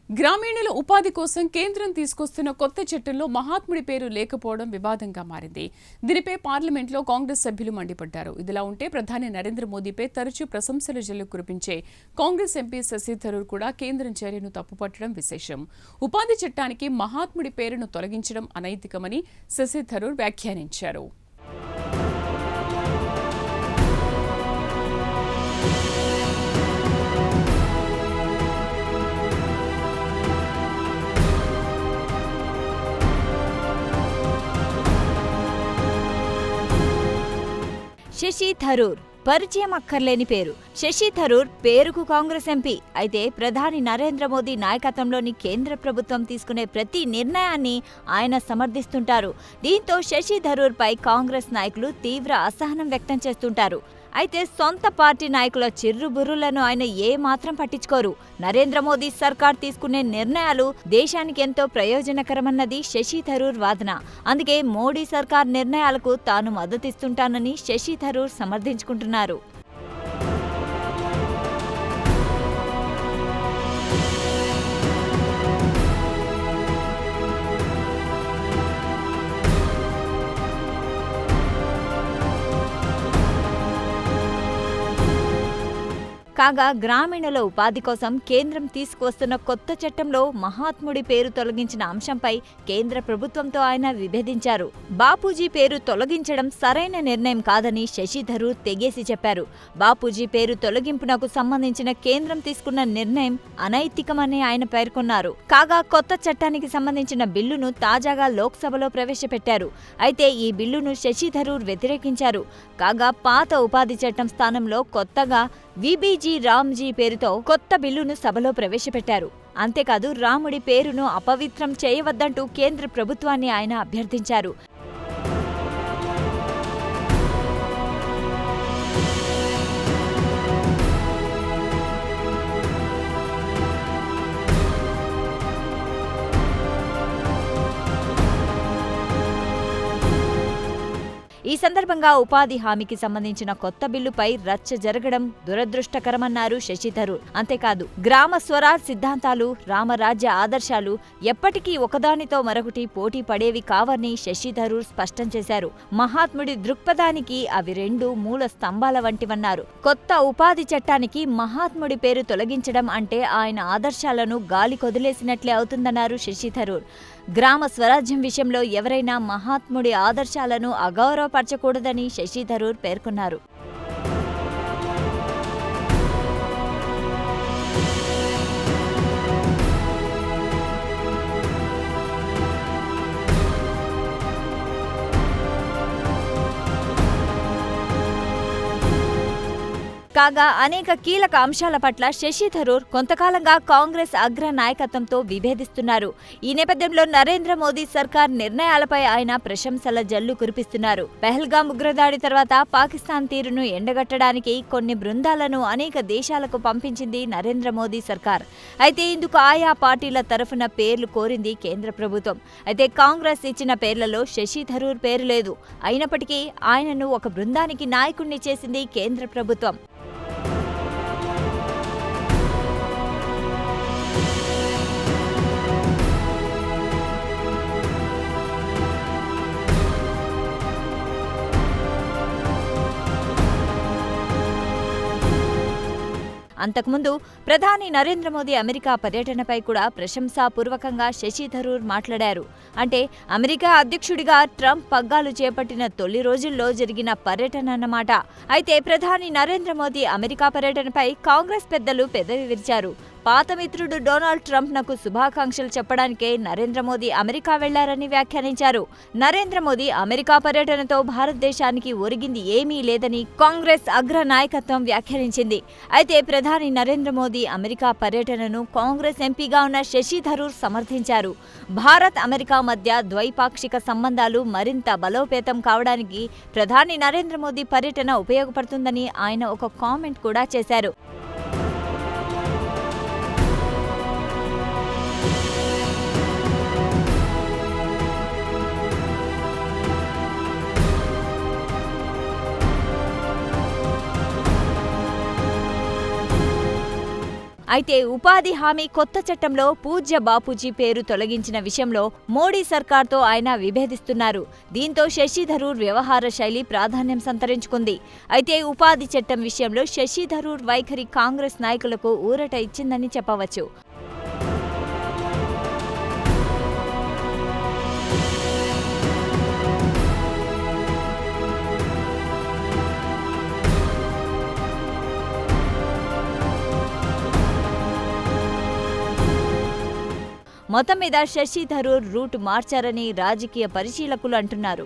గ్రామీణుల ఉపాధి కోసం కేంద్రం తీసుకొస్తున్న కొత్త చట్టంలో మహాత్ముడి పేరు లేకపోవడం వివాదంగా మారింది. దీనిపై పార్లమెంట్లో కాంగ్రెస్ సభ్యులు మండిపడ్డారు. ఇదిలా ఉంటే ప్రధాని నరేంద్ర మోదీపై తరచూ ప్రశంసల జల్లు కురిపించే కాంగ్రెస్ ఎంపీ శశి థరూర్ కూడా కేంద్రం చర్యను తప్పుపట్టడం విశేషం. ఉపాధి చట్టానికి మహాత్ముడి పేరును తొలగించడం అనైతికమని శశి థరూర్ వ్యాఖ్యానించారు. శశి థరూర్ పరిచయం అక్కర్లేని పేరు. శశి థరూర్ పేరుకు కాంగ్రెస్ ఎంపీ. అయితే ప్రధాని నరేంద్ర మోదీ నాయకత్వంలోని కేంద్ర ప్రభుత్వం తీసుకునే ప్రతి నిర్ణయాన్ని ఆయన సమర్థిస్తుంటారు. దీంతో శశి థరూర్ పై కాంగ్రెస్ నాయకులు తీవ్ర అసహనం వ్యక్తం చేస్తుంటారు. అయితే సొంత పార్టీ నాయకుల చిర్రుబుర్రులను ఆయన ఏమాత్రం పట్టించుకోరు. నరేంద్ర మోదీ సర్కార్ తీసుకునే నిర్ణయాలు దేశానికి ఎంతో ప్రయోజనకరమన్నది శశి థరూర్ వాదన. అందుకే మోడీ సర్కార్ నిర్ణయాలకు తాను మద్దతిస్తుంటానని శశి థరూర్ సమర్థించుకుంటున్నారు. కాగా గ్రామీణుల ఉపాధి కోసం కేంద్రం తీసుకువస్తున్న కొత్త చట్టంలో మహాత్ముడి పేరు తొలగించిన అంశంపై కేంద్ర ప్రభుత్వంతో ఆయన విభేదించారు. బాపూజీ పేరు తొలగించడం సరైన నిర్ణయం కాదని శశి థరూర్ తెగేసి చెప్పారు. బాపూజీ పేరు తొలగింపునకు సంబంధించిన కేంద్రం తీసుకున్న నిర్ణయం అనైతికమని ఆయన పేర్కొన్నారు. కాగా కొత్త చట్టానికి సంబంధించిన బిల్లును తాజాగా లోక్సభలో ప్రవేశపెట్టారు. అయితే ఈ బిల్లును శశి థరూర్ వ్యతిరేకించారు. కాగా పాత ఉపాధి చట్టం స్థానంలో కొత్తగా విబిజీ రామ్జీ పేరుతో కొత్త బిల్లును సభలో ప్రవేశపెట్టారు. అంతేకాదు రాముడి పేరును అపవిత్రం చేయవద్దంటూ కేంద్ర ప్రభుత్వాన్ని ఆయన అభ్యర్థించారు. ఈ సందర్భంగా ఉపాధి హామీకి సంబంధించిన కొత్త బిల్లుపై రచ్చ జరగడం దురదృష్టకరమన్నారు శశి థరూర్. అంతేకాదు గ్రామ స్వరాజ్ సిద్ధాంతాలు, రామరాజ్య ఆదర్శాలు ఎప్పటికీ ఒకదానితో మరొకటి పోటీ పడేవి కావని శశి థరూర్ స్పష్టం చేశారు. మహాత్ముడి దృక్పథానికి అవి రెండు మూల స్తంభాల వంటివన్నారు. కొత్త ఉపాధి చట్టానికి మహాత్ముడి పేరు తొలగించడం అంటే ఆయన ఆదర్శాలను గాలి కొదిలేసినట్లే అవుతుందన్నారు శశి థరూర్. గ్రామ స్వరాజ్యం విషయంలో ఎవరైనా మహాత్ముడి ఆదర్శాలను అగౌరవపరచకూడదని శశి థరూర్ పేర్కొన్నారు. కాగా అనేక కీలక అంశాల పట్ల శశి థరూర్ కొంతకాలంగా కాంగ్రెస్ అగ్ర నాయకత్వంతో విభేదిస్తున్నారు. ఈ నేపథ్యంలో నరేంద్ర మోదీ సర్కార్ నిర్ణయాలపై ఆయన ప్రశంసల జల్లు కురిపిస్తున్నారు. పెహల్గాం ఉగ్రదాడి తర్వాత పాకిస్తాన్ తీరును ఎండగట్టడానికి కొన్ని బృందాలను అనేక దేశాలకు పంపించింది నరేంద్ర మోదీ సర్కార్. అయితే ఇందుకు ఆయా పార్టీల తరఫున పేర్లు కోరింది కేంద్ర ప్రభుత్వం. అయితే కాంగ్రెస్ ఇచ్చిన పేర్లలో శశి థరూర్ పేరు లేదు. అయినప్పటికీ ఆయనను ఒక బృందానికి నాయకుణ్ణి చేసింది కేంద్ర ప్రభుత్వం. అంతకుముందు ప్రధాని నరేంద్ర మోదీ అమెరికా పర్యటనపై కూడా ప్రశంసాపూర్వకంగా శశి థరూర్ మాట్లాడారు. అంటే అమెరికా అధ్యక్షుడిగా ట్రంప్ పగ్గాలు చేపట్టిన తొలి రోజుల్లో జరిగిన పర్యటన అన్నమాట. అయితే ప్రధాని నరేంద్ర మోదీ అమెరికా పర్యటనపై కాంగ్రెస్ పెద్దలు పెదవి విరిచారు. పాత మిత్రుడు డొనాల్డ్ ట్రంప్ నకు శుభాకాంక్షలు చెప్పడానికే నరేంద్ర మోదీ అమెరికా వెళ్లారని వ్యాఖ్యానించారు. నరేంద్ర మోదీ అమెరికా పర్యటనతో భారతదేశానికి ఒరిగింది ఏమీ లేదని కాంగ్రెస్ అగ్ర నాయకత్వం వ్యాఖ్యానించింది. అయితే ప్రధాని నరేంద్ర మోదీ అమెరికా పర్యటనను కాంగ్రెస్ ఎంపీగా ఉన్న శశి థరూర్ సమర్థించారు. భారత్ అమెరికా మధ్య ద్వైపాక్షిక సంబంధాలు మరింత బలోపేతం కావడానికి ప్రధాని నరేంద్ర మోదీ పర్యటన ఉపయోగపడుతుందని ఆయన ఒక కామెంట్ కూడా చేశారు. అయితే ఉపాధి హామీ కొత్త చట్టంలో పూజ్య బాపూజీ పేరు తొలగించిన విషయంలో మోడీ సర్కార్తో ఆయన విభేదిస్తున్నారు. దీంతో శశి థరూర్ వ్యవహార శైలి ప్రాధాన్యం సంతరించుకుంది. అయితే ఉపాధి చట్టం విషయంలో శశి థరూర్ వైఖరి కాంగ్రెస్ నాయకులకు ఊరట ఇచ్చిందని చెప్పవచ్చు. మొత్తం మీద శశి థరూర్ రూట్ మార్చారని రాజకీయ పరిశీలకులు అంటున్నారు.